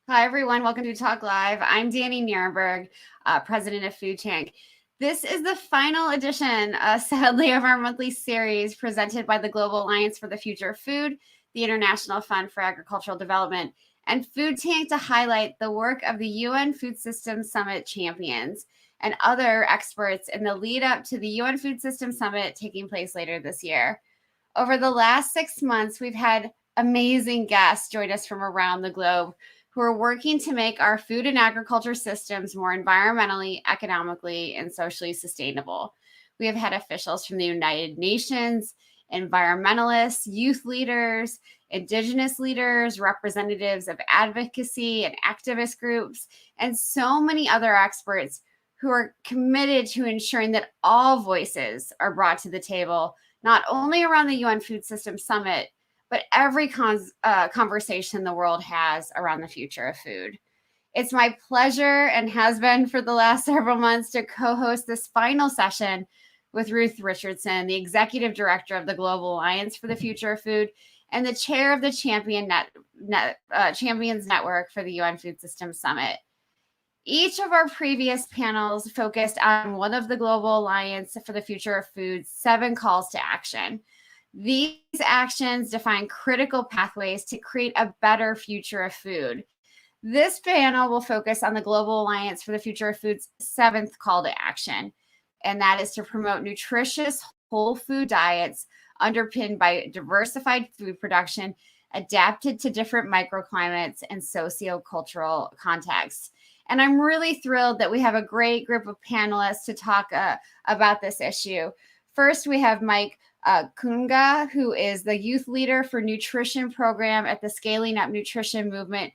Hi, everyone. Welcome to Talk Live. I'm Danny Nierenberg, president of Food Tank. This is the final edition, sadly, of our monthly series presented by the Global Alliance for the Future of Food, the International Fund for Agricultural Development, and Food Tank to highlight the work of the UN Food Systems Summit champions and other experts in the lead up to the UN Food Systems Summit taking place later this year. Over the last 6 months, we've had amazing guests join us from around the globe who are working to make our food and agriculture systems more environmentally, economically, and socially sustainable. We have had officials from the United Nations, environmentalists, youth leaders, indigenous leaders, representatives of advocacy and activist groups, and so many other experts who are committed to ensuring that all voices are brought to the table, not only around the UN Food Systems Summit, but every conversation the world has around the future of food. It's my pleasure, and has been for the last several months, to co-host this final session with Ruth Richardson, the Executive Director of the Global Alliance for the Future of Food and the Chair of the Champions Network for the UN Food Systems Summit. Each of our previous panels focused on one of the Global Alliance for the Future of Food's 7 calls to action. These actions define critical pathways to create a better future of food. This panel will focus on the Global Alliance for the Future of Food's 7th call to action, and that is to promote nutritious whole food diets underpinned by diversified food production adapted to different microclimates and sociocultural contexts. And I'm really thrilled that we have a great group of panelists to talk about this issue. First, we have Mike Khunga, who is the youth leader for nutrition program at the Scaling Up Nutrition Movement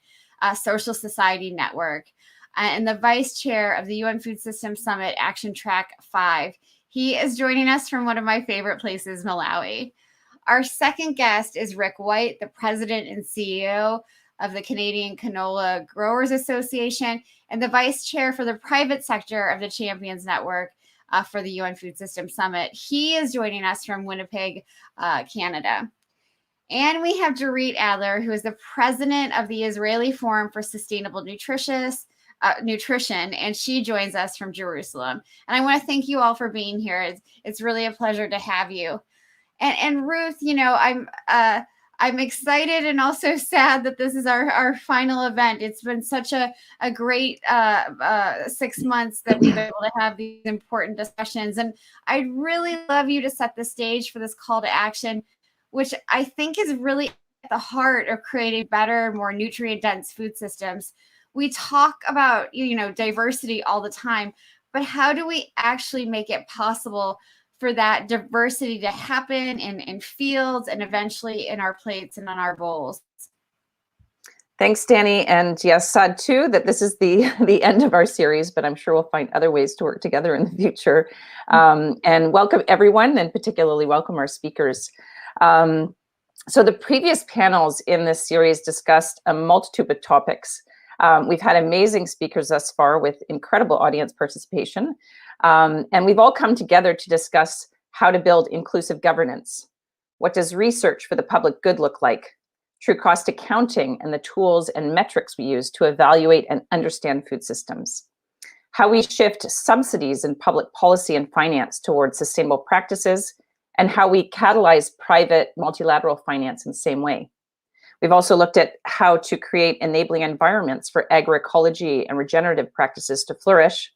Social Society Network, and the vice chair of the UN Food Systems Summit Action Track 5. He is joining us from one of my favorite places, Malawi. Our second guest is Rick White, the president and CEO of the Canadian Canola Growers Association and the vice chair for the private sector of the Champions Network for the UN Food Systems Summit. He is joining us from Winnipeg, Canada. And we have Dorit Adler, who is the president of the Israeli Forum for Sustainable Nutrition, and she joins us from Jerusalem. And I want to thank you all for being here. It's really a pleasure to have you. And Ruth, you know, I'm excited and also sad that this is our final event. It's been such a great 6 months that we've been able to have these important discussions. And I'd really love you to set the stage for this call to action, which I think is really at the heart of creating better, more nutrient-dense food systems. We talk about, you know, diversity all the time, but how do we actually make it possible for that diversity to happen in fields and eventually in our plates and on our bowls? Thanks, Danny. And yes, sad too that this is the end of our series, but I'm sure we'll find other ways to work together in the future. And welcome everyone, and particularly welcome our speakers. So the previous panels in this series discussed a multitude of topics. We've had amazing speakers thus far with incredible audience participation. And we've all come together to discuss how to build inclusive governance. What does research for the public good look like? True cost accounting and the tools and metrics we use to evaluate and understand food systems. How we shift subsidies in public policy and finance towards sustainable practices, and how we catalyze private multilateral finance in the same way. We've also looked at how to create enabling environments for agroecology and regenerative practices to flourish.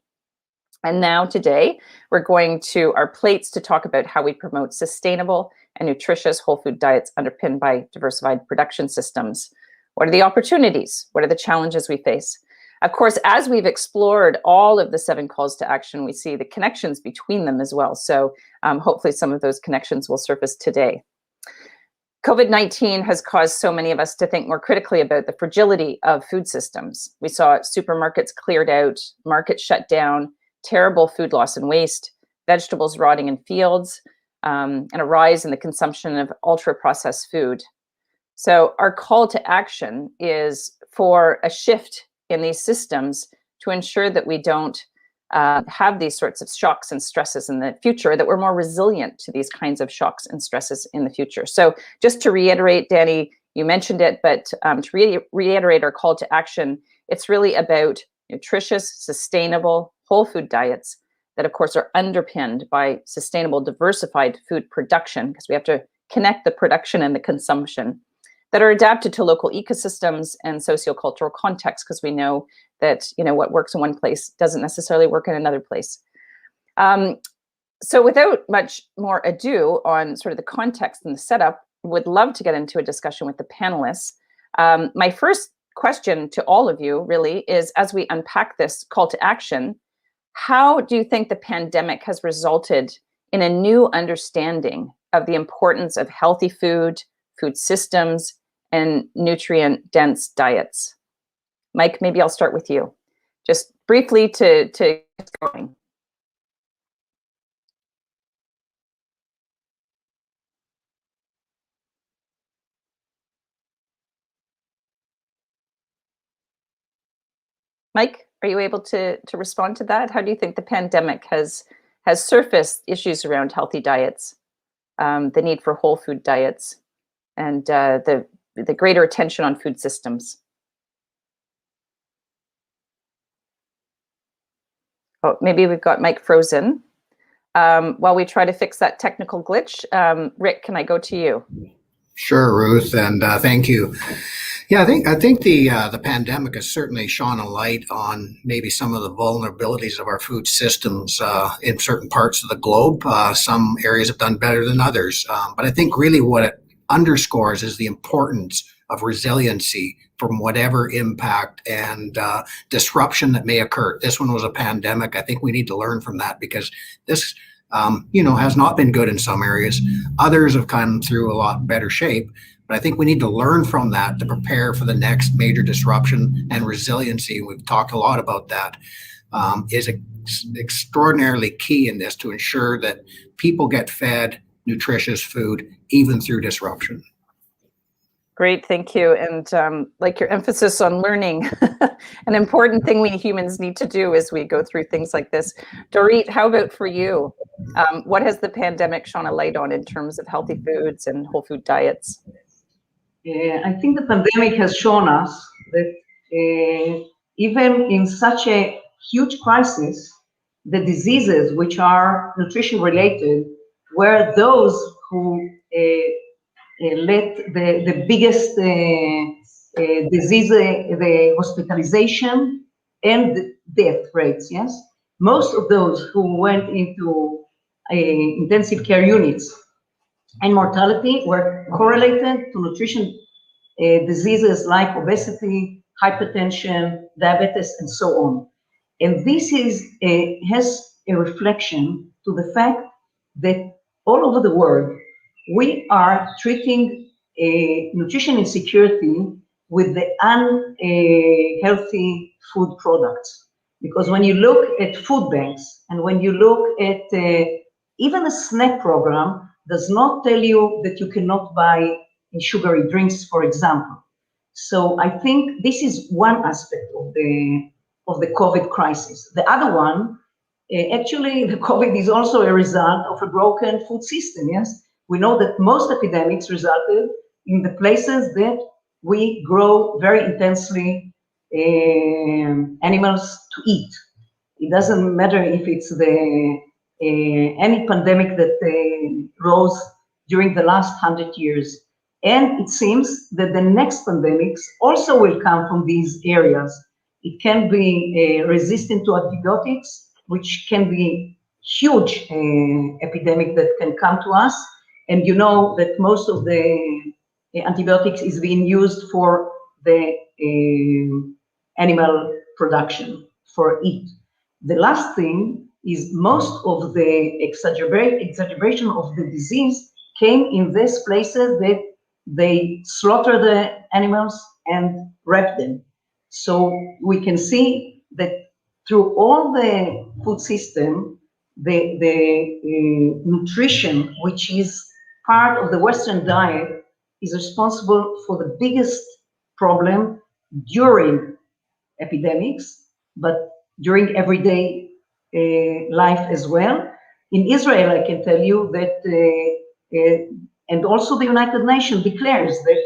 And now today, we're going to our plates to talk about how we promote sustainable and nutritious whole food diets underpinned by diversified production systems. What are the opportunities? What are the challenges we face? Of course, as we've explored all of the 7 calls to action, we see the connections between them as well. So hopefully some of those connections will surface today. COVID-19 has caused so many of us to think more critically about the fragility of food systems. We saw supermarkets cleared out, markets shut down, terrible food loss and waste, vegetables rotting in fields, and a rise in the consumption of ultra-processed food. So our call to action is for a shift in these systems to ensure that we don't have these sorts of shocks and stresses in the future, that we're more resilient to these kinds of shocks and stresses in the future. So just to reiterate, Danny, You mentioned it, but to reiterate our call to action, it's really about nutritious, sustainable, whole food diets that, of course, are underpinned by sustainable, diversified food production, because we have to connect the production and the consumption, that are adapted to local ecosystems and sociocultural contexts, because we know that what works in one place doesn't necessarily work in another place. So without much more ado on sort of the context and the setup, would love to get into a discussion with the panelists. My first question to all of you really is, as we unpack this call to action, how do you think the pandemic has resulted in a new understanding of the importance of healthy food, food systems, and nutrient-dense diets? Mike, maybe I'll start with you. Just briefly to get going. Mike, are you able to respond to that? How do you think the pandemic has surfaced issues around healthy diets, the need for whole food diets, and the greater attention on food systems? Oh, maybe we've got Mike frozen. While we try to fix that technical glitch, Rick, can I go to you? Sure, Ruth, and thank you. Yeah, I think the pandemic has certainly shone a light on maybe some of the vulnerabilities of our food systems in certain parts of the globe. Some areas have done better than others, but I think really what it underscores is the importance of resiliency from whatever impact and disruption that may occur. This one was a pandemic. I think we need to learn from that, because this has not been good in some areas. Others have come through a lot better shape. But I think we need to learn from that to prepare for the next major disruption, and resiliency. We've talked a lot about that. Is extraordinarily key in this, to ensure that people get fed nutritious food even through disruption. Great, thank you. And like your emphasis on learning, an important thing we humans need to do as we go through things like this. Dorit, how about for you? What has the pandemic shone a light on in terms of healthy foods and whole food diets? I think the pandemic has shown us that even in such a huge crisis, the diseases which are nutrition related were those who led the biggest disease, the hospitalization and the death rates, yes? Most of those who went into intensive care units and mortality were correlated to nutrition diseases like obesity, hypertension, diabetes, and so on. And this has a reflection to the fact that all over the world, we are treating nutrition insecurity with the unhealthy food products. Because when you look at food banks, and when you look at even a snack program, does not tell you that you cannot buy sugary drinks, for example. So I think this is one aspect of the COVID crisis. The other one, actually, the COVID is also a result of a broken food system, yes? We know that most epidemics resulted in the places that we grow very intensely animals to eat. It doesn't matter if it's any pandemic that rose during the last 100 years. And it seems that the next pandemics also will come from these areas. It can be resistant to antibiotics, which can be huge epidemic that can come to us. And you know that most of the antibiotics is being used for the animal production, for it. The last thing is most of the exaggeration of the disease came in these places that they slaughter the animals and wrap them. So we can see that through all the food system, the nutrition, which is part of the Western diet, is responsible for the biggest problem during epidemics, but during everyday life as well. In Israel, I can tell you that, and also the United Nations declares that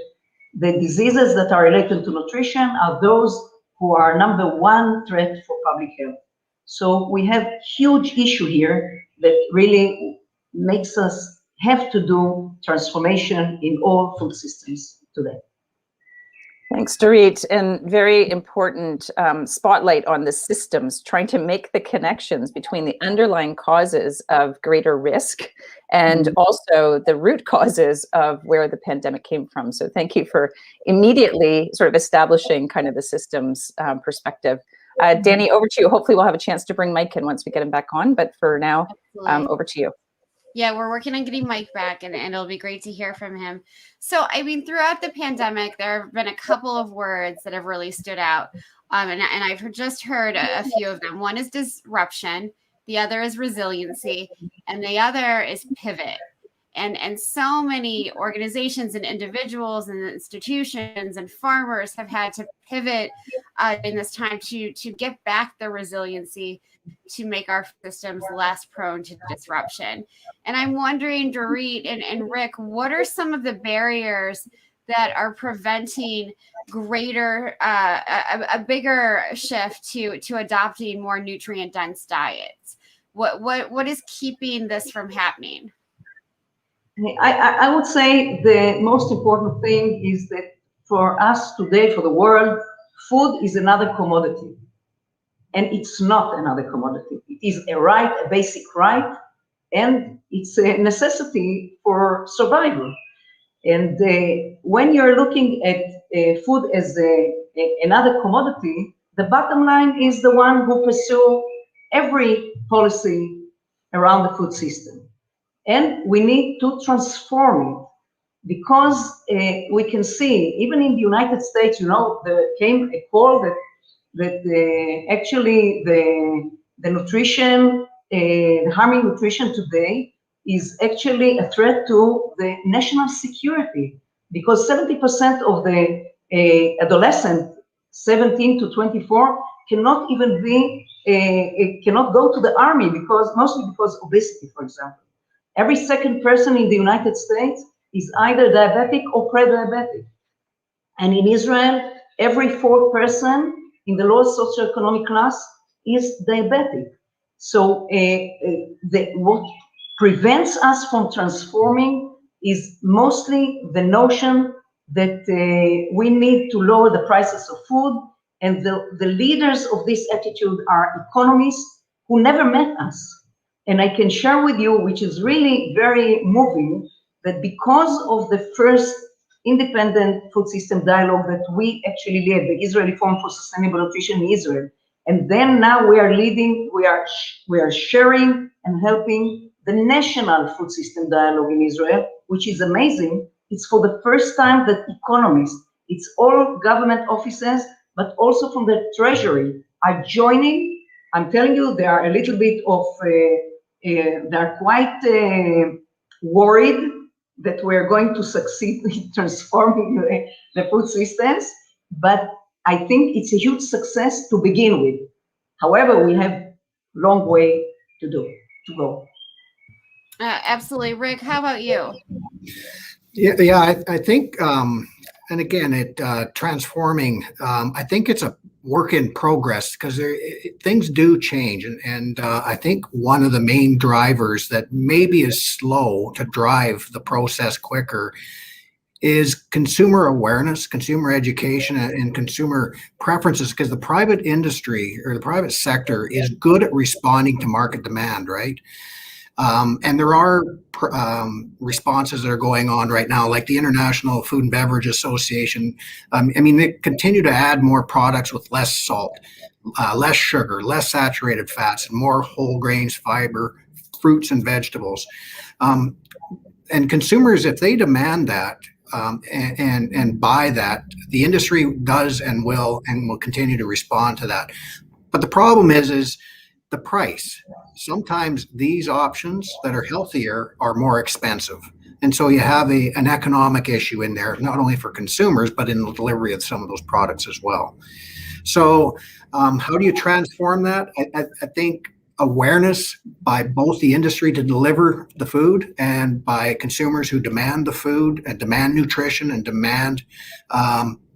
the diseases that are related to nutrition are those who are number one threat for public health. So we have huge issue here that really makes us have to do transformation in all food systems today. Thanks, Dorit, and very important spotlight on the systems, trying to make the connections between the underlying causes of greater risk and also the root causes of where the pandemic came from. So thank you for immediately sort of establishing kind of the systems perspective. Danny, over to you. Hopefully we'll have a chance to bring Mike in once we get him back on, but for now, over to you. Yeah, we're working on getting Mike back, and it'll be great to hear from him. So, I mean, throughout the pandemic, there have been a couple of words that have really stood out, and I've just heard a few of them. One is disruption, the other is resiliency, and the other is pivot. And so many organizations and individuals and institutions and farmers have had to pivot in this time to get back the resiliency to make our systems less prone to disruption. And I'm wondering, Dorit and Rick, what are some of the barriers that are preventing greater, a bigger shift to adopting more nutrient-dense diets? What is keeping this from happening? I would say the most important thing is that for us today, for the world, food is another commodity. And it's not another commodity. It is a right, a basic right, and it's a necessity for survival. And when you're looking at food as another commodity, the bottom line is the one who pursue every policy around the food system. And we need to transform it because we can see, even in the United States, you know, there came a call that actually the nutrition, the harming nutrition today is actually a threat to the national security because 70% of the adolescent 17 to 24 cannot even cannot go to the army mostly because obesity, for example. Every second person in the United States is either diabetic or pre-diabetic. And in Israel, every fourth person in the lowest socioeconomic class is diabetic. So what prevents us from transforming is mostly the notion that we need to lower the prices of food, and the leaders of this attitude are economists who never met us. And I can share with you, which is really very moving, that because of the first independent food system dialogue that we actually led, the Israeli Forum for Sustainable Nutrition in Israel, and then now we are leading, we are sharing and helping the national food system dialogue in Israel, which is amazing. It's for the first time that economists, it's all government offices, but also from the treasury are joining. I'm telling you, they are a little bit of, they're quite worried that we're going to succeed in transforming the food systems, but I think it's a huge success to begin with. However, we have a long way to go. Absolutely. Rick, how about you? Yeah, I think, and again, transforming, I think it's a work in progress because things do change. And I think one of the main drivers that maybe is slow to drive the process quicker is consumer awareness, consumer education, and consumer preferences, because the private industry or the private sector is good at responding to market demand, right? And there are responses that are going on right now, like the International Food and Beverage Association. I mean, they continue to add more products with less salt, less sugar, less saturated fats, and more whole grains, fiber, fruits, and vegetables. And consumers, if they demand that and buy that, the industry does and will continue to respond to that. But the problem is the price. Sometimes these options that are healthier are more expensive. And so you have an economic issue in there, not only for consumers, but in the delivery of some of those products as well. So how do you transform that? I think awareness by both the industry to deliver the food and by consumers who demand the food and demand nutrition and demand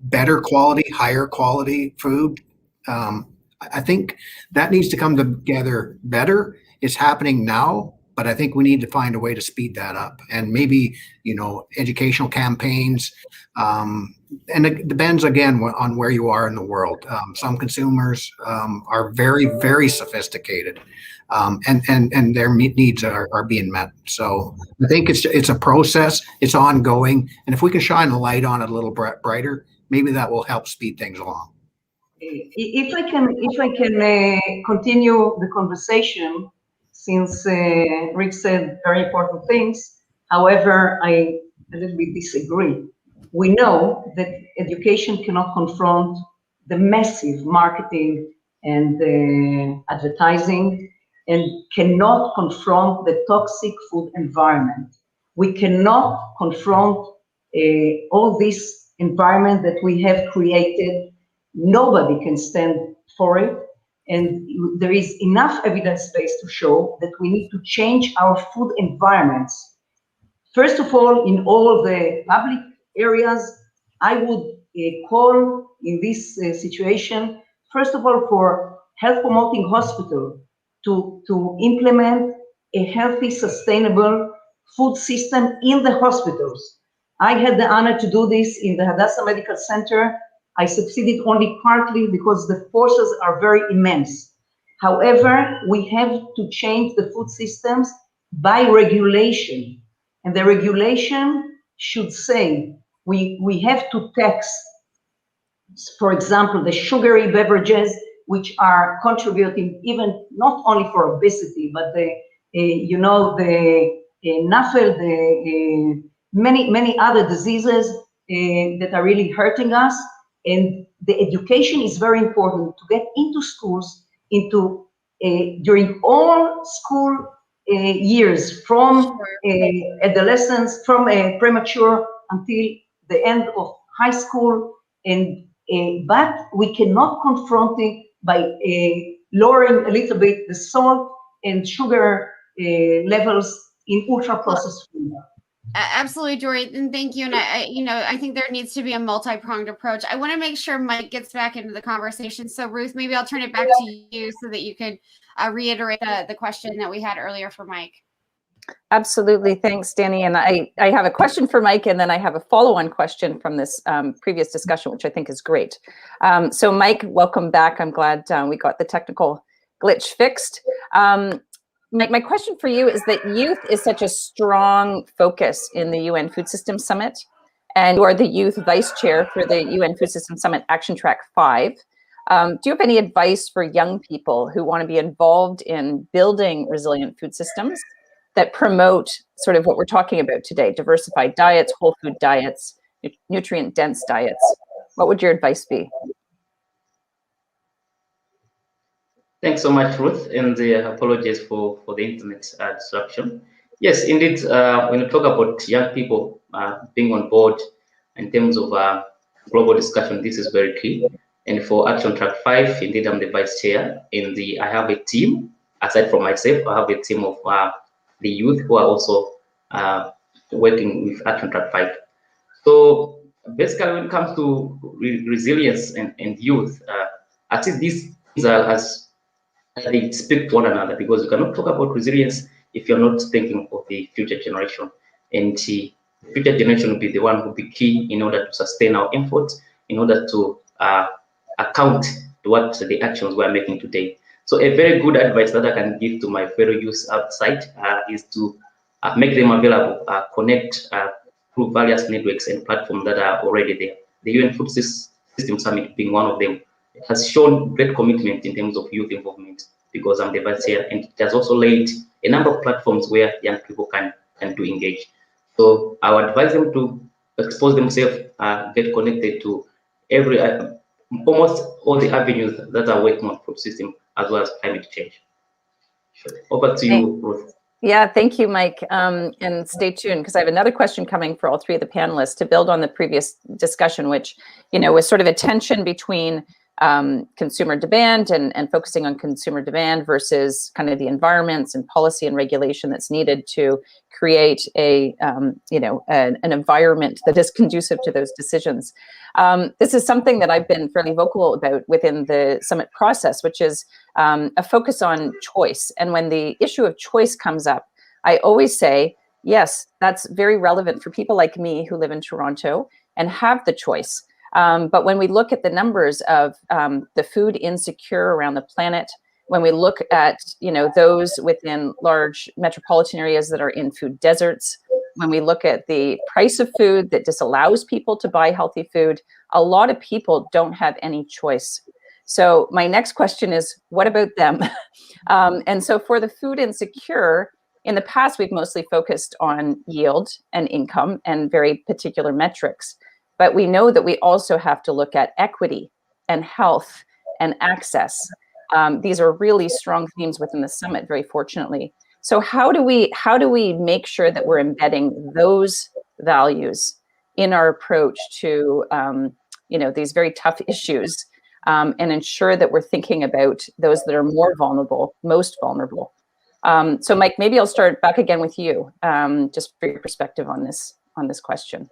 better quality, higher quality food. I think that needs to come together better. It's happening now, but I think we need to find a way to speed that up, and maybe, educational campaigns. And it depends again on where you are in the world. Some consumers are very, very sophisticated, and their needs are being met. So I think it's a process. It's ongoing, and if we can shine a light on it a little brighter, maybe that will help speed things along. If I can continue the conversation, since Rick said very important things. However, I a little bit disagree. We know that education cannot confront the massive marketing and advertising, and cannot confront the toxic food environment. We cannot confront all this environment that we have created. Nobody can stand for it. And there is enough evidence base to show that we need to change our food environments. First of all, in all the public areas, I would call in this situation, first of all, for health promoting hospital to implement a healthy, sustainable food system in the hospitals. I had the honor to do this in the Hadassah Medical Center. I succeeded only partly because the forces are very immense. However, we have to change the food systems by regulation. And the regulation should say we have to tax, for example, the sugary beverages, which are contributing even not only for obesity, but the NAFL, the many other diseases that are really hurting us. And the education is very important to get into schools, during all school years, from adolescence, from premature until the end of high school. And but we cannot confront it by lowering a little bit the salt and sugar levels in ultra processed food. Absolutely, Dorit, and thank you. And I think there needs to be a multi-pronged approach. I want to make sure Mike gets back into the conversation. So Ruth, maybe I'll turn it back to you so that you can reiterate the question that we had earlier for Mike. Absolutely, thanks, Danny. And I have a question for Mike, and then I have a follow-on question from this previous discussion, which I think is great. So Mike, welcome back. I'm glad we got the technical glitch fixed. My question for you is that youth is such a strong focus in the UN Food Systems Summit, and you are the youth vice chair for the UN Food Systems Summit Action Track 5. Do you have any advice for young people who want to be involved in building resilient food systems that promote sort of what we're talking about today, diversified diets, whole food diets, nutrient-dense diets? What would your advice be? Thanks so much, Ruth, and apologies for the internet disruption. Yes, indeed, when you talk about young people being on board in terms of global discussion, this is very key. And for Action Track 5, indeed, I'm the vice chair. I have a team, aside from myself, I have a team of the youth who are also working with Action Track 5. So basically, when it comes to resilience and youth, I think these things are they speak to one another, because you cannot talk about resilience if you're not thinking of the future generation. And the future generation will be the one who will be key in order to sustain our efforts, in order to account to what the actions we're making today. So a very good advice that I can give to my fellow youth outside is to make them available, connect through various networks and platforms that are already there. The UN Food Systems Summit being one of them, has shown great commitment in terms of youth involvement, because I'm the vice chair, and it has also laid a number of platforms where young people can do engage. So I would advise them to expose themselves, get connected to almost all the avenues that are working on food system as well as climate change. Sure. Over to you, Ruth. Yeah, thank you, Mike. And stay tuned, because I have another question coming for all three of the panelists to build on the previous discussion, which, was sort of a tension between consumer demand and focusing on consumer demand versus kind of the environments and policy and regulation that's needed to create an environment that is conducive to those decisions. This is something that I've been fairly vocal about within the summit process, which is a focus on choice. And when the issue of choice comes up, I always say, yes, that's very relevant for people like me who live in Toronto and have the choice. But when we look at the numbers of the food insecure around the planet, when we look at those within large metropolitan areas that are in food deserts, when we look at the price of food that disallows people to buy healthy food, a lot of people don't have any choice. So my next question is, what about them? And so for the food insecure, in the past, we've mostly focused on yield and income and very particular metrics. But we know that we also have to look at equity and health and access. These are really strong themes within the summit, very fortunately. So how do we make sure that we're embedding those values in our approach to these very tough issues, and ensure that we're thinking about those that are most vulnerable? So Mike, maybe I'll start back again with you, just for your perspective on this question.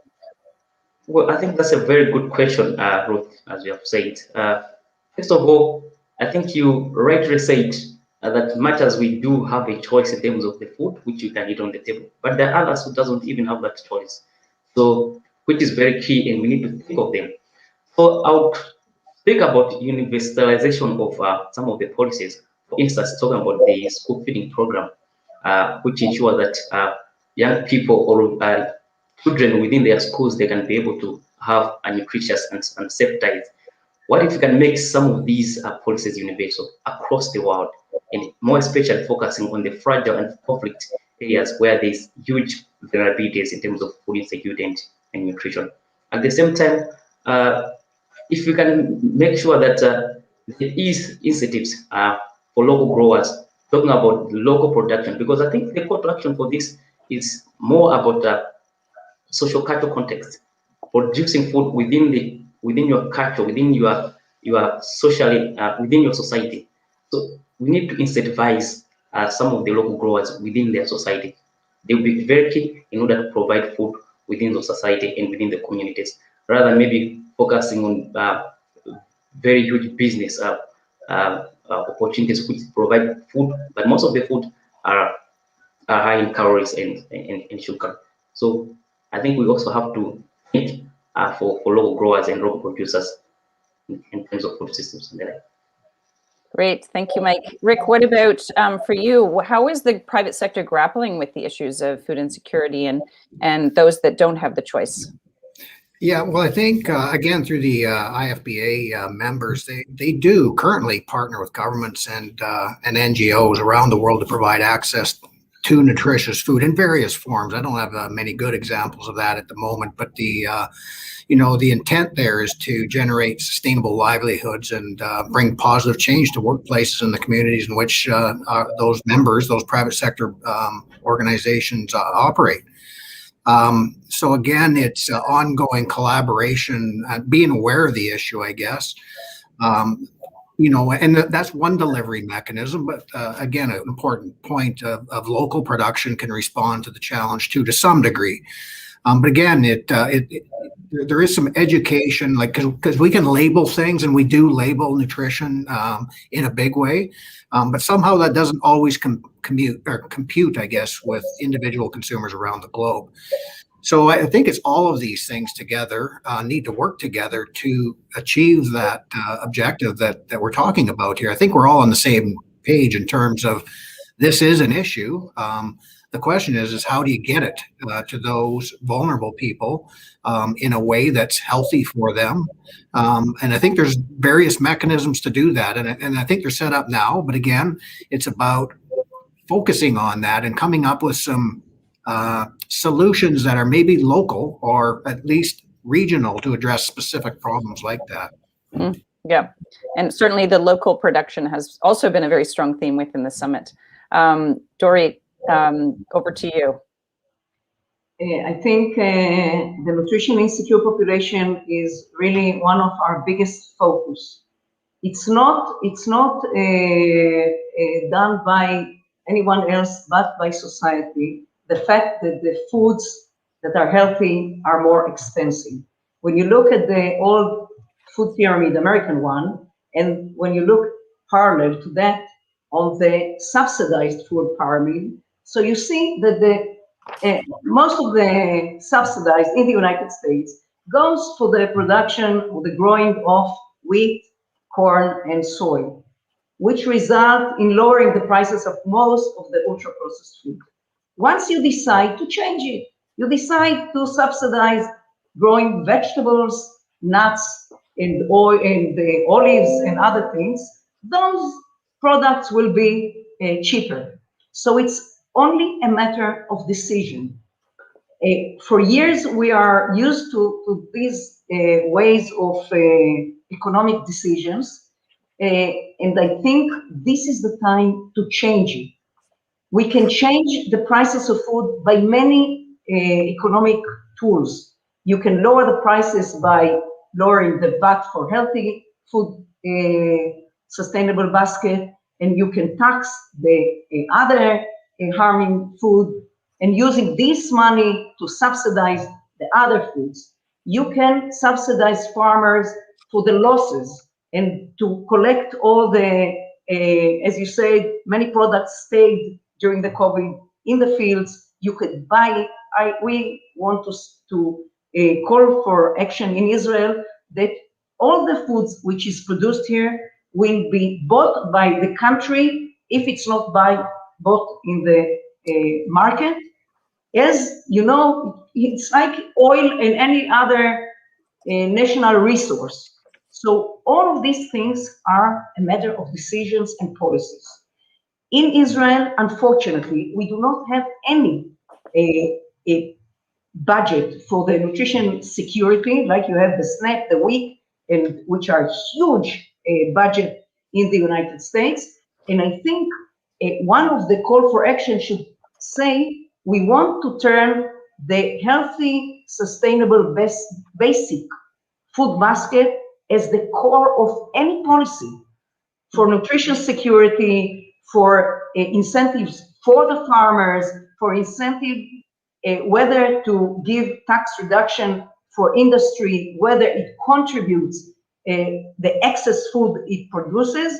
Well, I think that's a very good question, Ruth, as you have said. First of all, I think you rightly said that much as we do have a choice in terms of the food which you can eat on the table, but there are others who doesn't even have that choice. So, which is very key, and we need to think of them. So, I would speak about universalization of some of the policies. For instance, talking about the school feeding program, which ensures that young people or children within their schools, they can be able to have a nutritious and safe diet. What if we can make some of these policies universal across the world, and more especially focusing on the fragile and conflict areas where there's huge vulnerabilities in terms of food insecurity and nutrition. At the same time, if we can make sure that there is incentives for local growers, talking about local production, because I think the call to action for this is more about social cultural context, producing food within your culture, within your socially within your society. So we need to incentivize some of the local growers within their society. They will be very key in order to provide food within the society and within the communities, rather than maybe focusing on very huge business opportunities which provide food, but most of the food are high in calories and sugar. So I think we also have to think for local growers and local producers in terms of food systems. Great, thank you, Mike. Rick, what about for you? How is the private sector grappling with the issues of food insecurity and those that don't have the choice? Yeah, well, I think, again, through the IFBA members, they do currently partner with governments and NGOs around the world to provide access to nutritious food in various forms. I don't have many good examples of that at the moment, but the intent there is to generate sustainable livelihoods and bring positive change to workplaces and the communities in which those members, those private sector organizations operate. So again, it's ongoing collaboration, being aware of the issue, I guess. And that's one delivery mechanism, but again, an important point of local production can respond to the challenge too, to some degree. But again, there is some education, like, because we can label things, and we do label nutrition in a big way, but somehow that doesn't always compute, I guess, with individual consumers around the globe. So I think it's all of these things together need to work together to achieve that objective that we're talking about here. I think we're all on the same page in terms of this is an issue. The question is how do you get it to those vulnerable people in a way that's healthy for them? And I think there's various mechanisms to do that. And I think they're set up now. But again, it's about focusing on that and coming up with some solutions that are maybe local or at least regional to address specific problems like that. Mm-hmm. Yeah, and certainly the local production has also been a very strong theme within the summit. Dorit, over to you. I think the nutrition insecure population is really one of our biggest focus. It's not done by anyone else but by society. The fact that the foods that are healthy are more expensive. When you look at the old food pyramid, American one, and when you look parallel to that on the subsidized food pyramid, so you see that most of the subsidized in the United States goes for the production or the growing of wheat, corn, and soy, which result in lowering the prices of most of the ultra-processed food. Once you decide to change it, you decide to subsidize growing vegetables, nuts, and oil, and the olives and other things, those products will be cheaper. So it's only a matter of decision. For years, we are used to these ways of economic decisions, and I think this is the time to change it. We can change the prices of food by many economic tools. You can lower the prices by lowering the VAT for healthy food, sustainable basket, and you can tax the other harming food, and using this money to subsidize the other foods. You can subsidize farmers for the losses and to collect all the, as you said, many products stayed during the COVID in the fields. You could buy it. We want to call for action in Israel that all the foods which is produced here will be bought by the country if it's not bought in the market. As you know, it's like oil and any other national resource. So all of these things are a matter of decisions and policies. In Israel, unfortunately, we do not have any a budget for the nutrition security, like you have the SNAP, the WIC, and which are huge budget in the United States. And I think one of the call for action should say, we want to turn the healthy, sustainable, basic food basket as the core of any policy for nutrition security, for incentives for the farmers, for incentive, whether to give tax reduction for industry, whether it contributes the excess food it produces.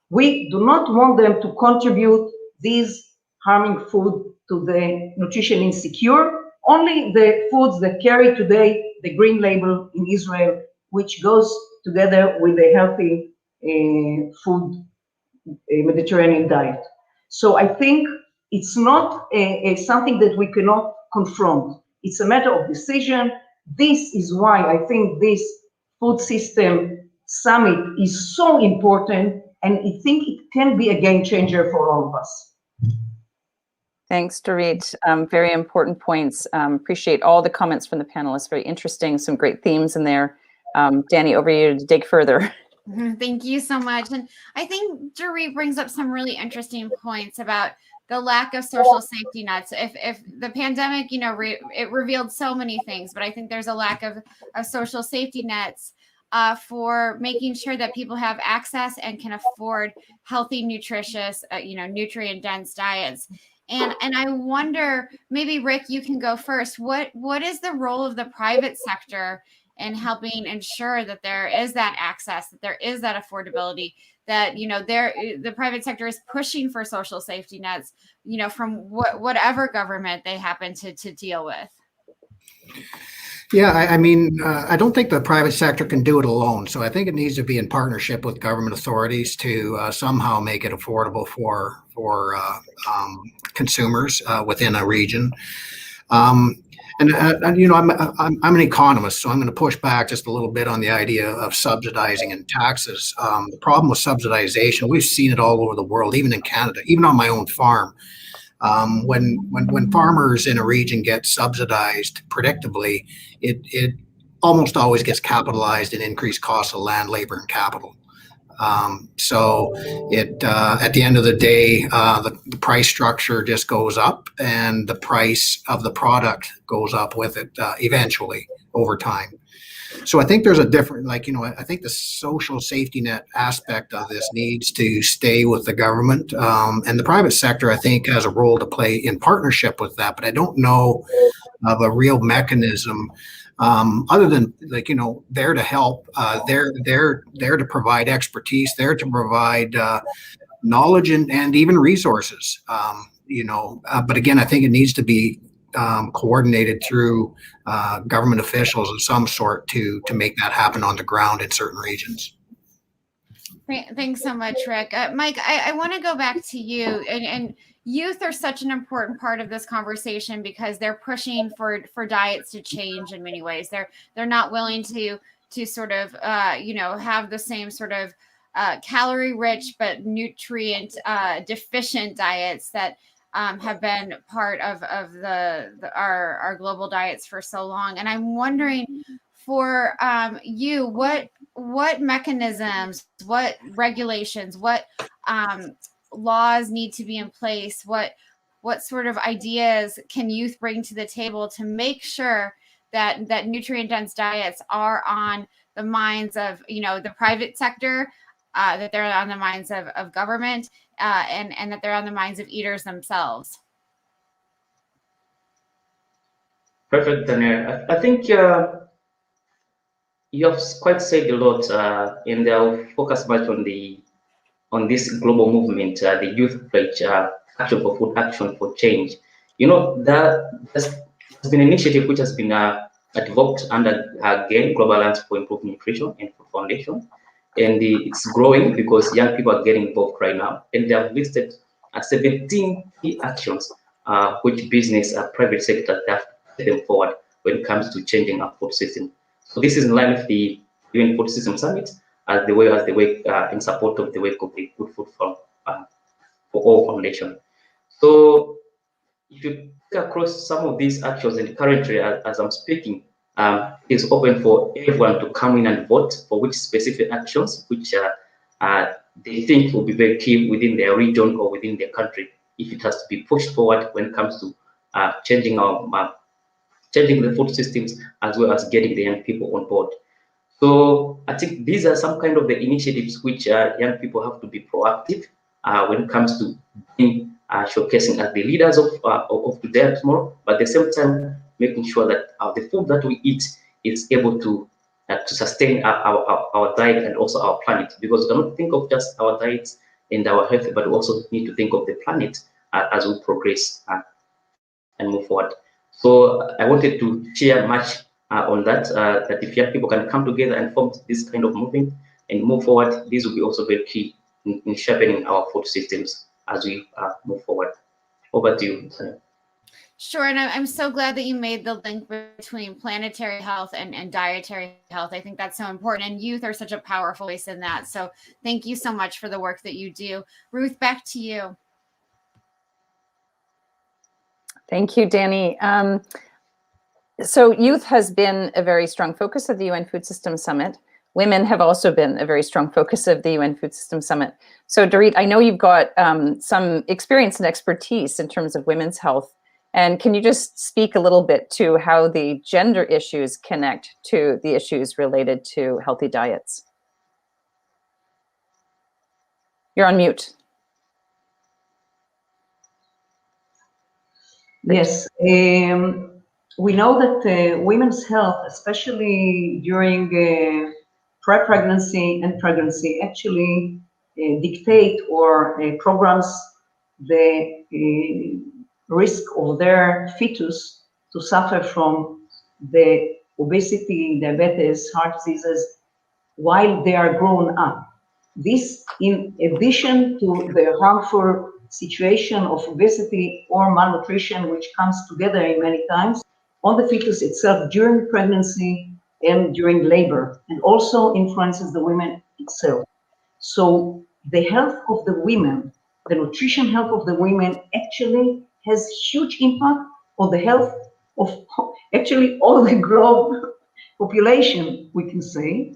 We do not want them to contribute these harming food to the nutrition insecure. Only the foods that carry today the green label in Israel, which goes together with a healthy food Mediterranean diet. So I think it's not something that we cannot confront. It's a matter of decision. This is why I think this food system summit is so important, and I think it can be a game changer for all of us. Thanks, Dorit. Very important points. Appreciate all the comments from the panelists. Very interesting. Some great themes in there. Danny, over to you to dig further. Thank you so much. And I think Dorit brings up some really interesting points about the lack of social safety nets. If the pandemic, it revealed so many things, but I think there's a lack of social safety nets for making sure that people have access and can afford healthy, nutritious, nutrient-dense diets. And I wonder, maybe Rick, you can go first. What is the role of the private sector in helping ensure that there is that access, that there is that affordability, that the private sector is pushing for social safety nets, from whatever government they happen to deal with? Yeah, I mean, I don't think the private sector can do it alone. So I think it needs to be in partnership with government authorities to somehow make it affordable for consumers within a region. I'm an economist, so I'm going to push back just a little bit on the idea of subsidizing and taxes. The problem with subsidization, we've seen it all over the world, even in Canada, even on my own farm. When farmers in a region get subsidized predictably, it almost always gets capitalized in increased costs of land, labor, and capital. So at the end of the day, the price structure just goes up, and the price of the product goes up with it eventually over time. So I think there's a different, like, I think the social safety net aspect of this needs to stay with the government, and the private sector, I think, has a role to play in partnership with that. But I don't know of a real mechanism other than, like, there to help, there to provide expertise, there to provide knowledge and even resources. But again, I think it needs to be coordinated through government officials of some sort to make that happen on the ground in certain regions. Thanks so much, Rick. Mike, I want to go back to you. And youth are such an important part of this conversation because they're pushing for diets to change in many ways. They're not willing to sort of have the same sort of calorie rich but nutrient deficient diets that have been part of our global diets for so long. And I'm wondering, for you, what mechanisms, what regulations, what laws need to be in place? What sort of ideas can youth bring to the table to make sure that nutrient dense diets are on the minds of the private sector, that they're on the minds of government, and that they're on the minds of eaters themselves? Perfect, Daniel. I think you have quite said a lot, and I'll focus much on this global movement, the Youth Pledge, Action for Food, Action for Change. There's been an initiative which has been developed under, again, Global Alliance for Improved Nutrition and Food Foundation. And it's growing because young people are getting involved right now. And they have listed 17 key actions which business, private sector, have to them forward when it comes to changing our food system. So this is in line with the UN Food System Summit as the way in support of the work of the Good Food for All Foundation. So if you look across some of these actions, and currently as I'm speaking, is open for everyone to come in and vote for which specific actions which they think will be very key within their region or within their country, if it has to be pushed forward when it comes to changing the food systems, as well as getting the young people on board. So I think these are some kind of the initiatives which young people have to be proactive when it comes to being showcasing as the leaders of today and tomorrow, but at the same time making sure that the food that we eat is able to sustain our diet and also our planet, because we cannot think of just our diets and our health, but we also need to think of the planet as we progress and move forward. So I wanted to share much on that, that if young people can come together and form this kind of movement and move forward, this will be also very key in sharpening our food systems as we move forward. Over to you, Sonia. Sure, and I'm so glad that you made the link between planetary health and dietary health. I think that's so important, and youth are such a powerful voice in that. So thank you so much for the work that you do. Ruth, back to you. Thank you, Danny. So youth has been a very strong focus of the UN Food System Summit. Women have also been a very strong focus of the UN Food System Summit. So Dorit, I know you've got some experience and expertise in terms of women's health. And can you just speak a little bit to how the gender issues connect to the issues related to healthy diets? You're on mute. Yes, we know that women's health, especially during pre-pregnancy and pregnancy, actually dictate or programs the risk of their fetus to suffer from the obesity, diabetes, heart diseases while they are grown up. This, in addition to the harmful situation of obesity or malnutrition, which comes together in many times on the fetus itself during pregnancy and during labor, and also influences the women itself. So the health of the women, the nutrition health of the women actually has huge impact on the health of actually all the globe population, we can say.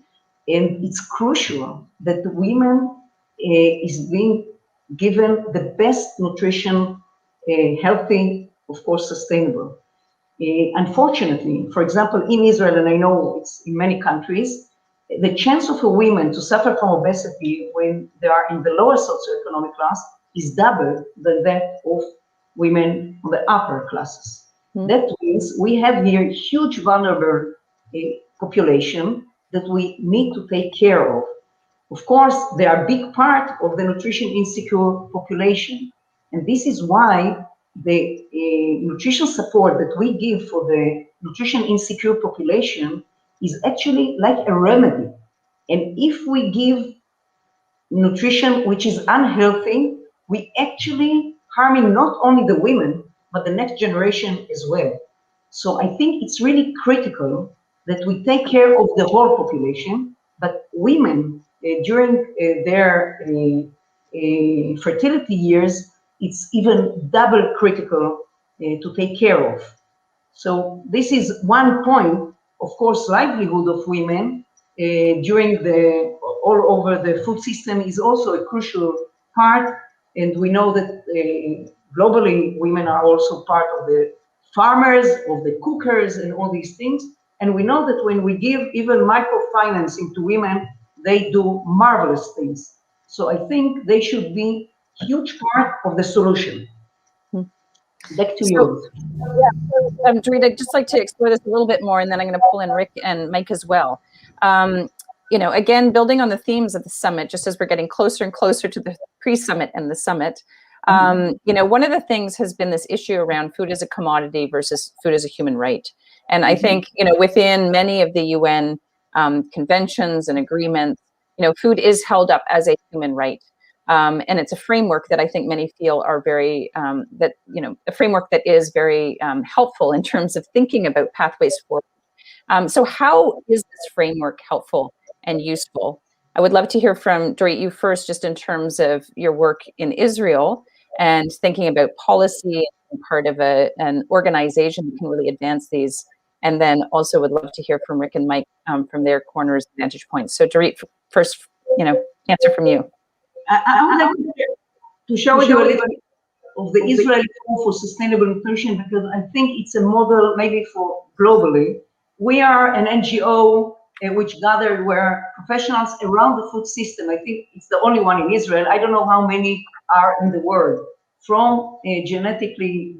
And it's crucial that the women is being given the best nutrition, healthy, of course, sustainable. Unfortunately, for example, in Israel, and I know it's in many countries, the chance of a woman to suffer from obesity when they are in the lower socioeconomic class is double than that of women on the upper classes. That means we have here huge vulnerable population that we need to take care of. Of course, they are a big part of the nutrition insecure population. And this is why the nutrition support that we give for the nutrition insecure population is actually like a remedy. And if we give nutrition which is unhealthy, we actually harming not only the women, but the next generation as well. So I think it's really critical that we take care of the whole population, but women during their fertility years, it's even double critical to take care of. So this is one point. Of course, livelihood of women during the all over the food system is also a crucial part, and we know that globally women are also part of the farmers, of the cookers, and all these things. And we know that when we give even microfinancing to women, they do marvelous things. So I think they should be a huge part of the solution. Back to you. Yeah, Dorit, I'd just like to explore this a little bit more, and then I'm going to pull in Rick and Mike as well. You know, again, building on the themes of the summit, just as we're getting closer and closer to the pre-summit and the summit, you know, one of the things has been this issue around food as a commodity versus food as a human right. And I think, you know, within many of the UN conventions and agreements, you know, food is held up as a human right. And it's a framework that I think many feel are very, that, you know, a framework that is very helpful in terms of thinking about pathways forward. So how is this framework helpful and useful? I would love to hear from Dorit, you first, just in terms of your work in Israel and thinking about policy and part of an organization that can really advance these. And then also would love to hear from Rick and Mike from their corners and vantage points. So Dorit, first, you know, answer from you. I would like to show you a little bit of the Israeli Fund for Sustainable Nutrition, because I think it's a model maybe for globally. We are an NGO which gathered where professionals around the food system, I think it's the only one in Israel, I don't know how many are in the world, from genetically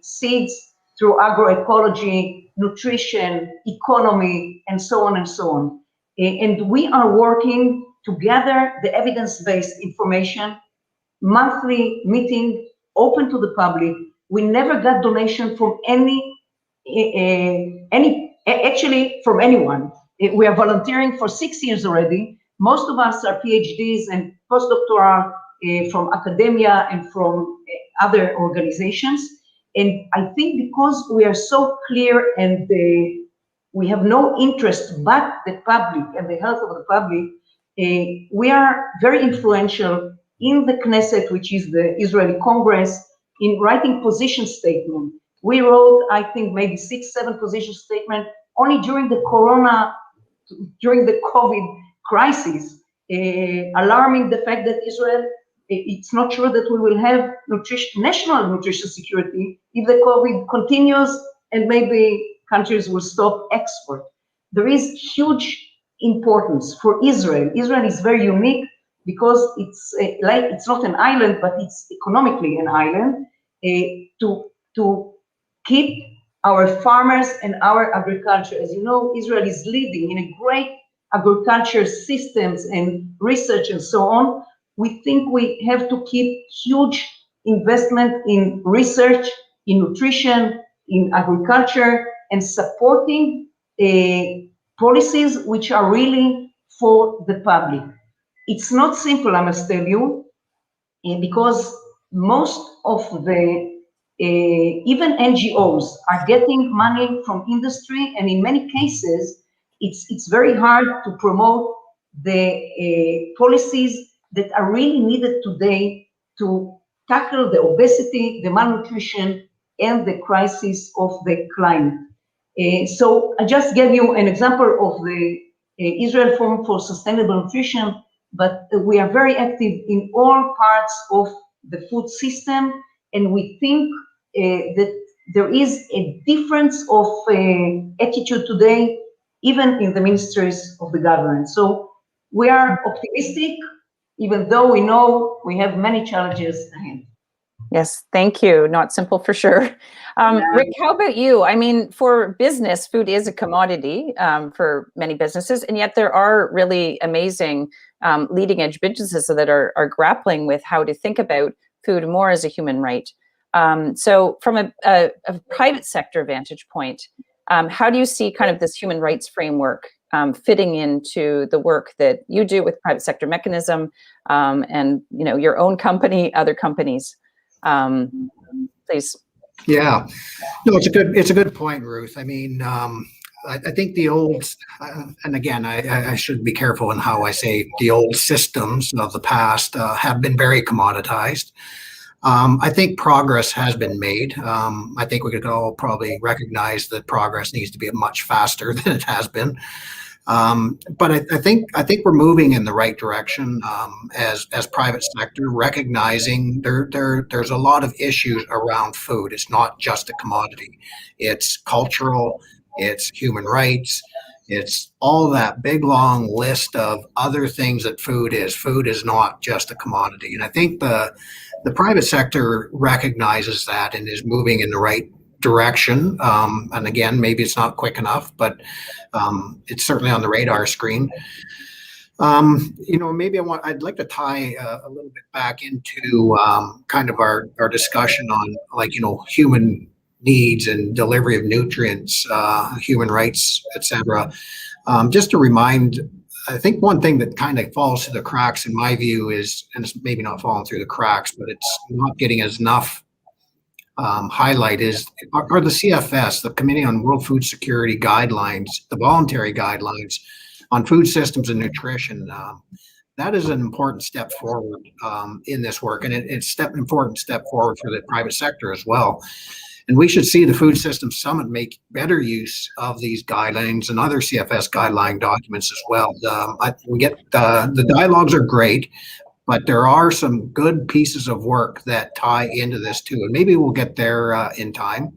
seeds through agroecology, nutrition, economy, and so on and so on. And we are working to gather the evidence-based information, monthly meeting, open to the public. We never got donation from actually from anyone. We are volunteering for 6 years already. Most of us are PhDs and postdoctoral from academia and from other organizations. And I think because we are so clear and we have no interest but the public and the health of the public, we are very influential in the Knesset, which is the Israeli Congress, in writing position statement. We wrote, I think, maybe 6, 7 position statements only during the COVID crisis, alarming the fact that Israel, it's not sure that we will have national nutrition security if the COVID continues and maybe countries will stop export. There is huge importance for Israel. Israel is very unique because it's it's not an island, but it's economically an island, to keep our farmers and our agriculture. As you know, Israel is leading in a great agriculture systems and research and so on. We think we have to keep huge investment in research, in nutrition, in agriculture, and supporting policies which are really for the public. It's not simple, I must tell you, because most of the even NGOs are getting money from industry, and in many cases, it's very hard to promote the policies that are really needed today to tackle the obesity, the malnutrition, and the crisis of the climate. So I just gave you an example of the Israel Fund for Sustainable Nutrition, but we are very active in all parts of the food system, and we think that there is a difference of attitude today, even in the ministries of the government. So we are optimistic, even though we know we have many challenges ahead. Yes, thank you. Not simple for sure. Rick, how about you? I mean, for business, food is a commodity for many businesses, and yet there are really amazing leading edge businesses that are grappling with how to think about food more as a human right. So from a private sector vantage point, how do you see kind of this human rights framework fitting into the work that you do with private sector mechanism and your own company, other companies? Please. Yeah, no, it's a good point, Ruth. I mean, I think the old, and again, I should be careful in how I say the old systems of the past have been very commoditized. I think progress has been made. I think we could all probably recognize that progress needs to be much faster than it has been. But I think we're moving in the right direction as private sector, recognizing there's a lot of issues around food. It's not just a commodity. It's cultural, it's human rights, it's all that big long list of other things that food is. Food is not just a commodity. And I think the private sector recognizes that and is moving in the right direction. And again, maybe it's not quick enough, but it's certainly on the radar screen. Maybe I'd like to tie a little bit back into kind of our discussion on human needs and delivery of nutrients, human rights, etc. Just to remind, I think one thing that kind of falls through the cracks in my view is, and it's maybe not falling through the cracks, but it's not getting as enough highlight are the CFS, the Committee on World Food Security guidelines, the voluntary guidelines on food systems and nutrition. That is an important step forward in this work, and it's an important step forward for the private sector as well. And we should see the Food Systems Summit make better use of these guidelines and other CFS guideline documents as well. The dialogues are great, but there are some good pieces of work that tie into this too, and maybe we'll get there in time.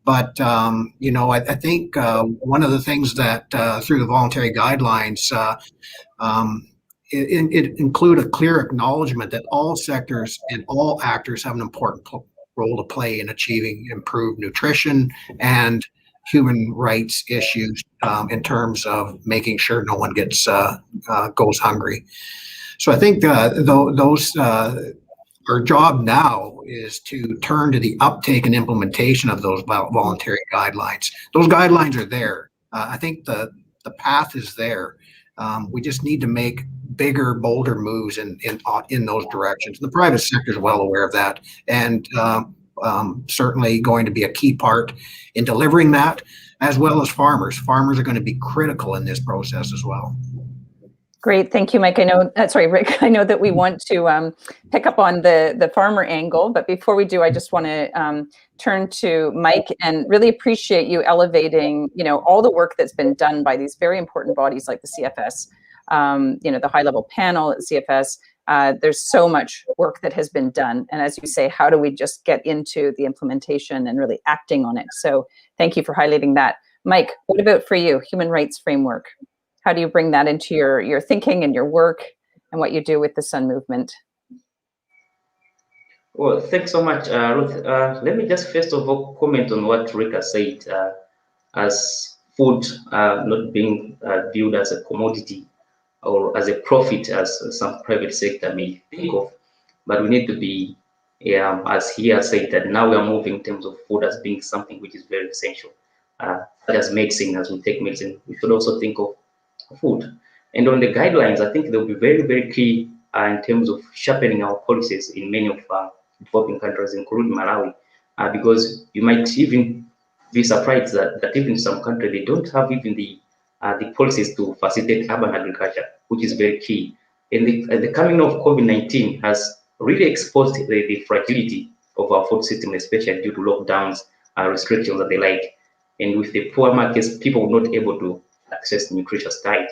But I think one of the things that through the voluntary guidelines, it include a clear acknowledgement that all sectors and all actors have an important role to play in achieving improved nutrition and human rights issues in terms of making sure no one goes hungry. So I think our job now is to turn to the uptake and implementation of those voluntary guidelines. Those guidelines are there. I think the path is there. We just need to make bigger, bolder moves in those directions. The private sector is well aware of that, and certainly going to be a key part in delivering that, as well as farmers. Farmers are going to be critical in this process as well. Great, thank you, Mike. Rick. I know that we want to pick up on the farmer angle, but before we do, I just want to turn to Mike and really appreciate you elevating, all the work that's been done by these very important bodies like the CFS, the high-level panel at CFS. There's so much work that has been done, and as you say, how do we just get into the implementation and really acting on it? So thank you for highlighting that. Mike, what about for you, human rights framework? How do you bring that into your thinking and your work and what you do with the Sun movement? Well, thanks so much, Ruth. Let me just first of all comment on what Rika said, as food not being viewed as a commodity or as a profit as some private sector may think of, but we need to be, as he has said, that now we are moving in terms of food as being something which is very essential. As medicine, as we take medicine, we should also think of food. And on the guidelines, I think they'll be very, very key in terms of sharpening our policies in many of developing countries, including Malawi, because you might even be surprised that even in some countries, they don't have even the policies to facilitate urban agriculture, which is very key. And the coming of COVID-19 has really exposed the fragility of our food system, especially due to lockdowns, restrictions and the like. And with the poor markets, people were not able to access nutritious diet.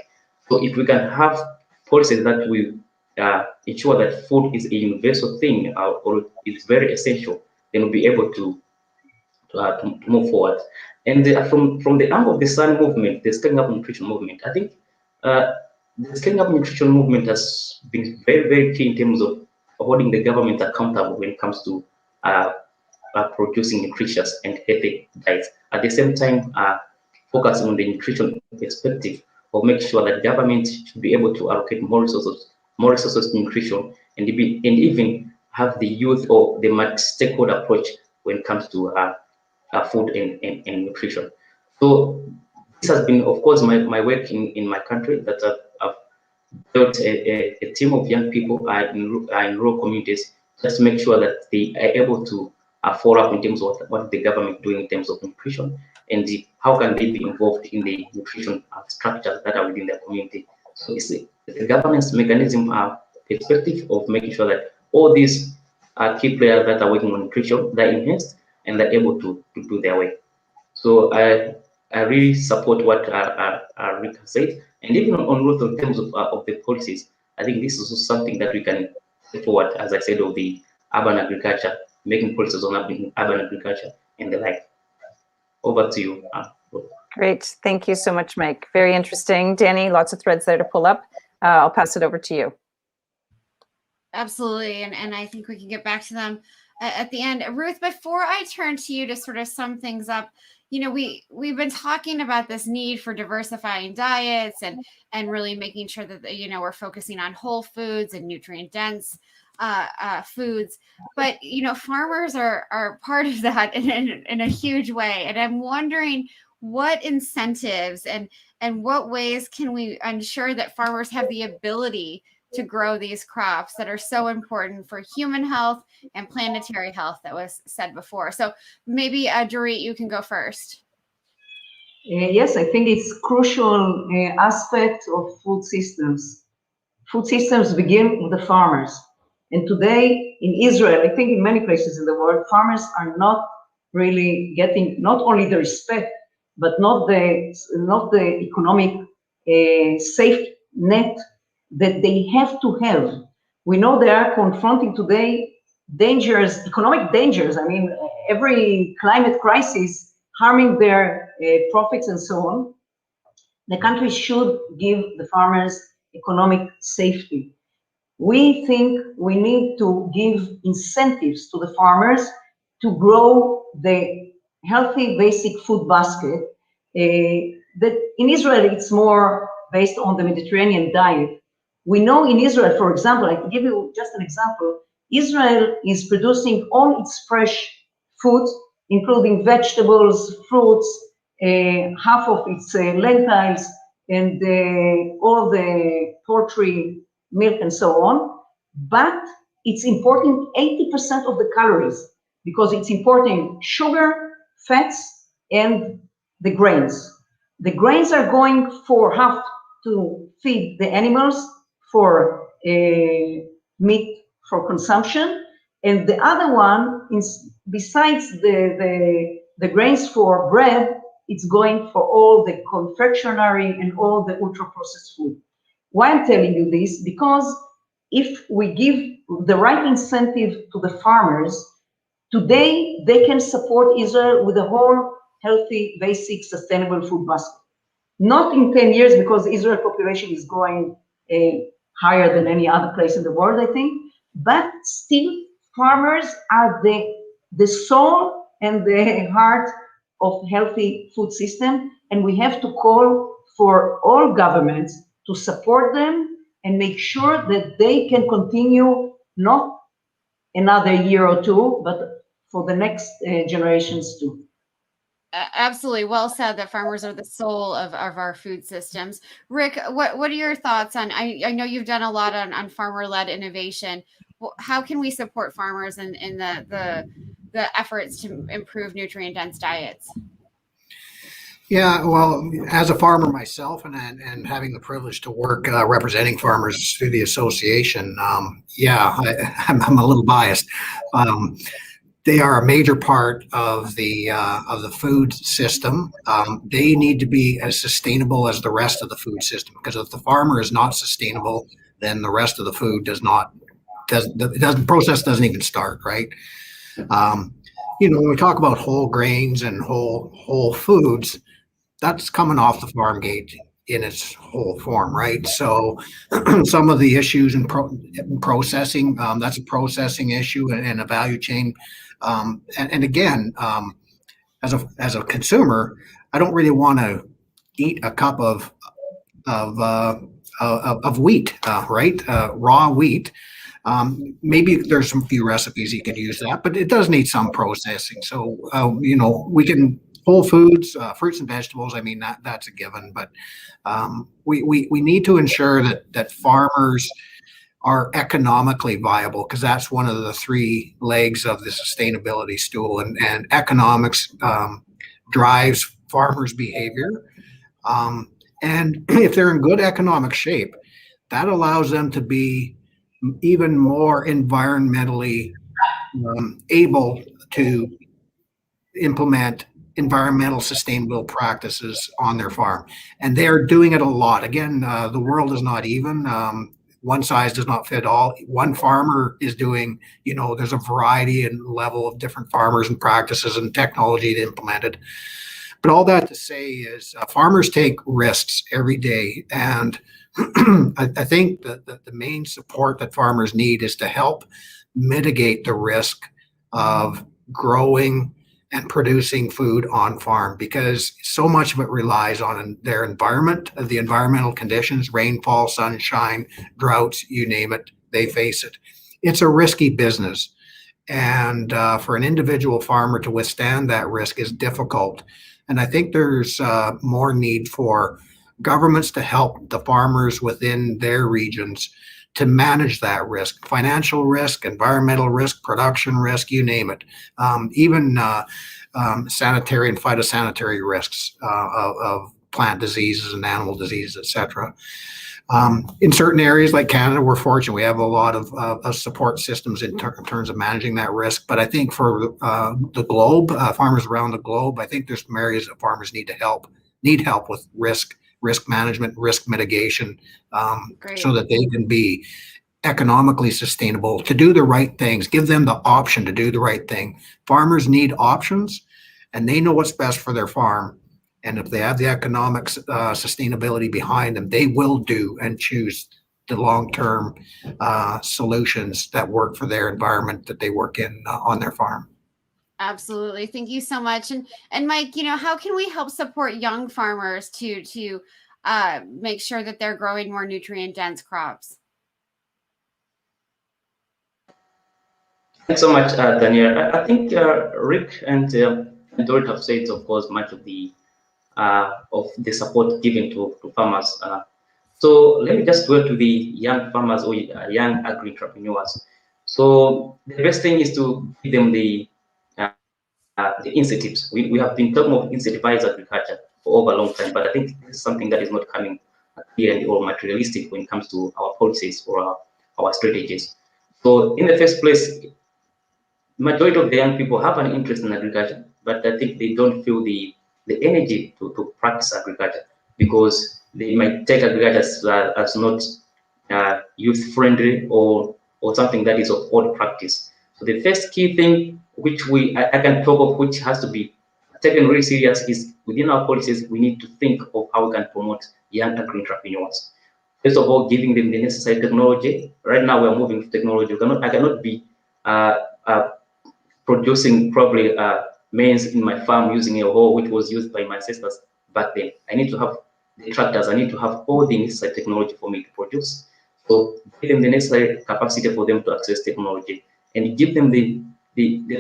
So if we can have policies that will ensure that food is a universal thing or is very essential, then we'll be able to to move forward. And from the angle of the SUN movement, the Scaling Up Nutrition movement, I think the Scaling Up Nutrition movement has been very, very key in terms of holding the government accountable when it comes to producing nutritious and healthy diets. At the same time, focusing on the nutrition perspective of making sure that government should be able to allocate more resources to nutrition, and even have the youth or the multi-stakeholder approach when it comes to food and nutrition. So this has been, of course, my work in my country, that I've built a team of young people in rural communities, just to make sure that they are able to follow up in terms of what the government doing in terms of nutrition, and how can they be involved in the nutrition structures that are within their community. So it's the governance mechanism perspective of making sure that all these key players that are working on nutrition, they're enhanced and they're able to do their work. So I really support what Rick has said, and even on Ruth, in terms of the policies, I think this is also something that we can step forward, as I said, of the urban agriculture, making policies on urban agriculture and the like. Over to you. Great. Thank you so much, Mike. Very interesting. Danny, lots of threads there to pull up. I'll pass it over to you. Absolutely. And I think we can get back to them at the end. Ruth, before I turn to you to sort of sum things up, you know, we've been talking about this need for diversifying diets and really making sure that, you know, we're focusing on whole foods and nutrient dense foods, but you know, farmers are part of that in a huge way. And I'm wondering what incentives and what ways can we ensure that farmers have the ability to grow these crops that are so important for human health and planetary health that was said before. So maybe Dorit, you can go first. Yes, I think it's crucial aspect of food systems. Food systems begin with the farmers. And today in Israel, I think in many places in the world, farmers are not really getting not only the respect, but not the economic safe net that they have to have. We know they are confronting today dangers, economic dangers. I mean, every climate crisis harming their profits and so on. The country should give the farmers economic safety. We think we need to give incentives to the farmers to grow the healthy basic food basket. That in Israel, it's more based on the Mediterranean diet. We know in Israel, for example, I can give you just an example. Israel is producing all its fresh food, including vegetables, fruits, half of its lentils, and all the poultry, milk, and so on. But it's importing 80% of the calories because it's importing sugar, fats, and the grains. The grains are going for half to feed the animals for meat for consumption, and the other one is besides the grains for bread, it's going for all the confectionery and all the ultra-processed food. Why I'm telling you this? Because if we give the right incentive to the farmers, today they can support Israel with a whole healthy, basic, sustainable food basket. Not in 10 years, because Israel population is growing higher than any other place in the world, I think, but still farmers are the soul and the heart of healthy food system, and we have to call for all governments to support them and make sure that they can continue not another year or two, but for the next generations too. Absolutely. Well said that farmers are the soul of our food systems. Rick, what are your thoughts on, I know you've done a lot on farmer-led innovation. How can we support farmers in the efforts to improve nutrient-dense diets? Yeah, well, as a farmer myself and having the privilege to work representing farmers through the association, I'm a little biased. They are a major part of the food system. They need to be as sustainable as the rest of the food system, because if the farmer is not sustainable, then the rest of the food the process doesn't even start, right? when we talk about whole grains and whole foods, that's coming off the farm gate in its whole form, right? So some of the issues in processing, that's a processing issue and a value chain. And again, as a consumer, I don't really want to eat a cup of wheat, right? Raw wheat. Maybe there's some few recipes you could use that, but it does need some processing. So we can whole foods, fruits and vegetables. I mean that's a given, but we need to ensure that farmers are economically viable, because that's one of the three legs of the sustainability stool, and economics drives farmers' behavior. And if they're in good economic shape, that allows them to be even more environmentally able to implement environmental sustainable practices on their farm. And they're doing it a lot. Again, the world is not even. One size does not fit all. One farmer is doing, there's a variety and level of different farmers and practices and technology implemented. But all that to say is farmers take risks every day. And I think that the main support that farmers need is to help mitigate the risk of growing and producing food on farm, because so much of it relies on their environment, the environmental conditions, rainfall, sunshine, droughts, you name it, they face it. It's a risky business. And for an individual farmer to withstand that risk is difficult. And I think there's more need for governments to help the farmers within their regions to manage that risk, financial risk, environmental risk, production risk, you name it, even sanitary and phytosanitary risks of plant diseases and animal diseases, etc. In certain areas like Canada, we're fortunate. We have a lot of support systems in terms of managing that risk. But I think for the globe, farmers around the globe, I think there's some areas that farmers need help with risk management, risk mitigation, so that they can be economically sustainable, to do the right things, give them the option to do the right thing. Farmers need options, and they know what's best for their farm. And if they have the economic sustainability behind them, they will do and choose the long-term solutions that work for their environment that they work in on their farm. Absolutely. Thank you so much. And Mike, how can we help support young farmers to make sure that they're growing more nutrient-dense crops? Thanks so much, Daniel. I think Rick and Dorit have said, of course, much of the support given to farmers. So let me just go to the young farmers or young agri-entrepreneurs. So the best thing is to give them the incentives. We have been talking of incentivized agriculture for over a long time, but I think this is something that is not coming clear or materialistic when it comes to our policies or our strategies. So in the first place, majority of the young people have an interest in agriculture, but I think they don't feel the energy to practice agriculture, because they might take agriculture as not youth friendly or something that is of old practice. So the first key thing which I can talk of, which has to be taken really serious, is within our policies we need to think of how we can promote young agri-entrepreneurs. First of all, giving them the necessary technology. Right now we're moving to technology. I cannot be producing probably maize in my farm using a hoe which was used by my ancestors back then. I need to have the tractors, I need to have all the necessary technology for me to produce. So give them the necessary capacity for them to access technology, and give them the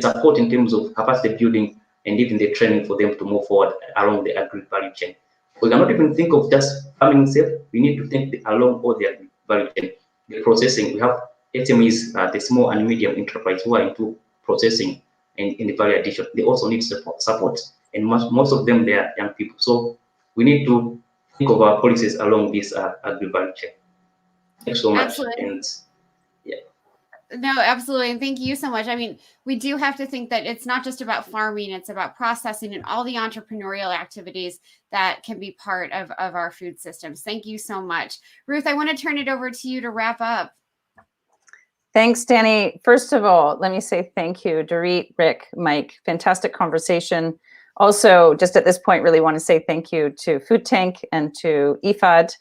support in terms of capacity building and even the training for them to move forward along the agri value chain. We cannot even think of just farming itself. We need to think along all the agri value chain. The processing, we have SMEs, the small and medium enterprise, who are into processing and in the value addition. They also need support, and most of them, they are young people. So we need to think of our policies along this agri value chain. Thanks so much. Absolutely. And yeah. No, absolutely. And thank you so much. I mean, we do have to think that it's not just about farming, it's about processing and all the entrepreneurial activities that can be part of our food systems. Thank you so much. Ruth, I want to turn it over to you to wrap up. Thanks, Danny. First of all, let me say thank you, Dorit, Rick, Mike. Fantastic conversation. Also, just at this point, really want to say thank you to Food Tank and to IFAD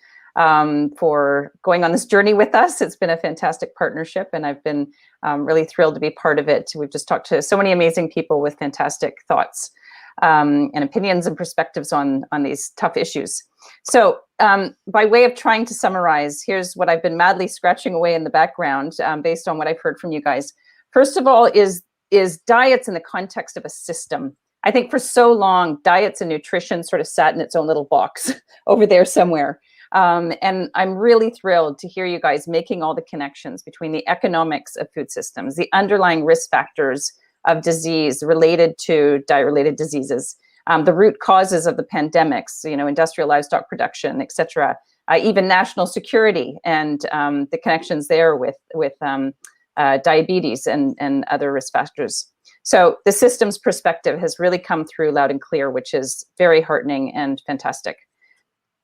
for going on this journey with us. It's been a fantastic partnership, and I've been really thrilled to be part of it. We've just talked to so many amazing people with fantastic thoughts and opinions and perspectives on these tough issues. So by way of trying to summarize, here's what I've been madly scratching away in the background based on what I've heard from you guys. First of all is diets in the context of a system. I think for so long, diets and nutrition sort of sat in its own little box over there somewhere. And I'm really thrilled to hear you guys making all the connections between the economics of food systems, the underlying risk factors of disease related to diet-related diseases, the root causes of the pandemics, industrial livestock production, et cetera, even national security and the connections there with diabetes and other risk factors. So the systems perspective has really come through loud and clear, which is very heartening and fantastic.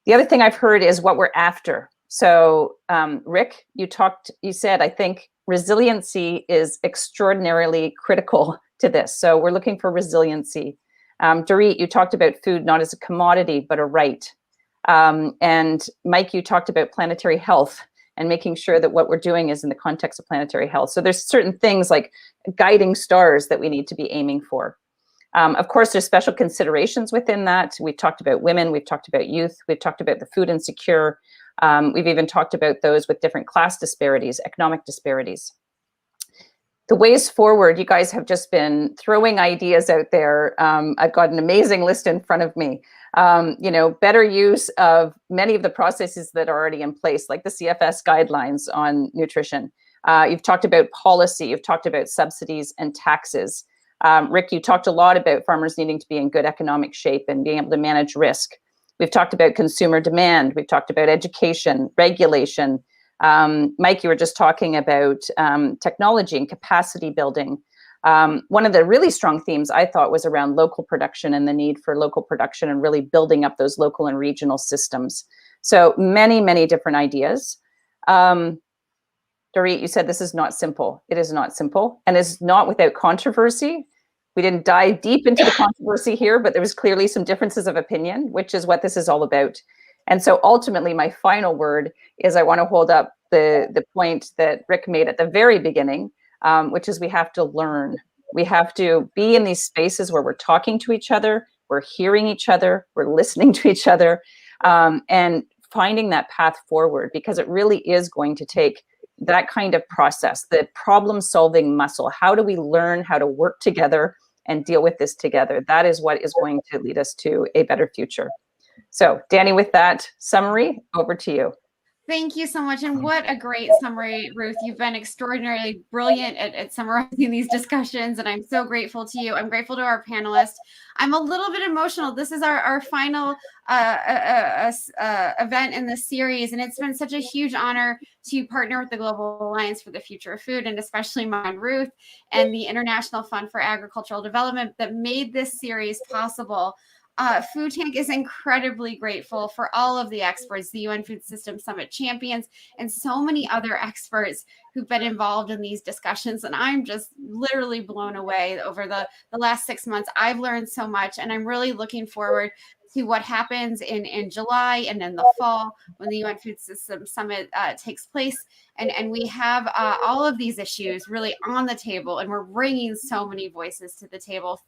The other thing I've heard is what we're after. So Rick, you said, I think resiliency is extraordinarily critical to this. So we're looking for resiliency. Dorit, you talked about food not as a commodity, but a right. And Mike, you talked about planetary health and making sure that what we're doing is in the context of planetary health. So there's certain things like guiding stars that we need to be aiming for. Of course, there's special considerations within that. We've talked about women, we've talked about youth, we've talked about the food insecure. We've even talked about those with different class disparities, economic disparities. The ways forward, you guys have just been throwing ideas out there. I've got an amazing list in front of me. Better use of many of the processes that are already in place, like the CFS guidelines on nutrition. You've talked about policy, you've talked about subsidies and taxes. Rick, you talked a lot about farmers needing to be in good economic shape and being able to manage risk. We've talked about consumer demand. We've talked about education, regulation. Mike, you were just talking about technology and capacity building. One of the really strong themes I thought was around local production and the need for local production and really building up those local and regional systems. So many, many different ideas. Dorit, you said this is not simple. It is not simple, and it's not without controversy. We didn't dive deep into the controversy here, but there was clearly some differences of opinion, which is what this is all about. And so ultimately, my final word is I want to hold up the point that Rick made at the very beginning, which is we have to learn. We have to be in these spaces where we're talking to each other, we're hearing each other, we're listening to each other, and finding that path forward, because it really is going to take that kind of process, the problem-solving muscle. How do we learn how to work together and deal with this together? That is what is going to lead us to a better future. So, Danny, with that summary, over to you. Thank you so much. And what a great summary, Ruth. You've been extraordinarily brilliant at summarizing these discussions, and I'm so grateful to you. I'm grateful to our panelists. I'm a little bit emotional. This is our final event in this series, and it's been such a huge honor to partner with the Global Alliance for the Future of Food, and especially mine, Ruth, and the International Fund for Agricultural Development that made this series possible. Food Tank is incredibly grateful for all of the experts, the UN Food Systems Summit champions, and so many other experts who've been involved in these discussions. And I'm just literally blown away over the last 6 months. I've learned so much, and I'm really looking forward to what happens in July and in the fall when the UN Food Systems Summit takes place. And we have all of these issues really on the table, and we're bringing so many voices to the table.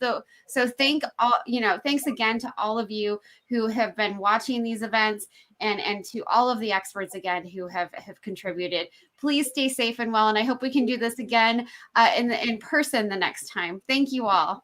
So thanks again to all of you who have been watching these events, and to all of the experts again who have contributed. Please stay safe and well, and I hope we can do this again in person the next time. Thank you all.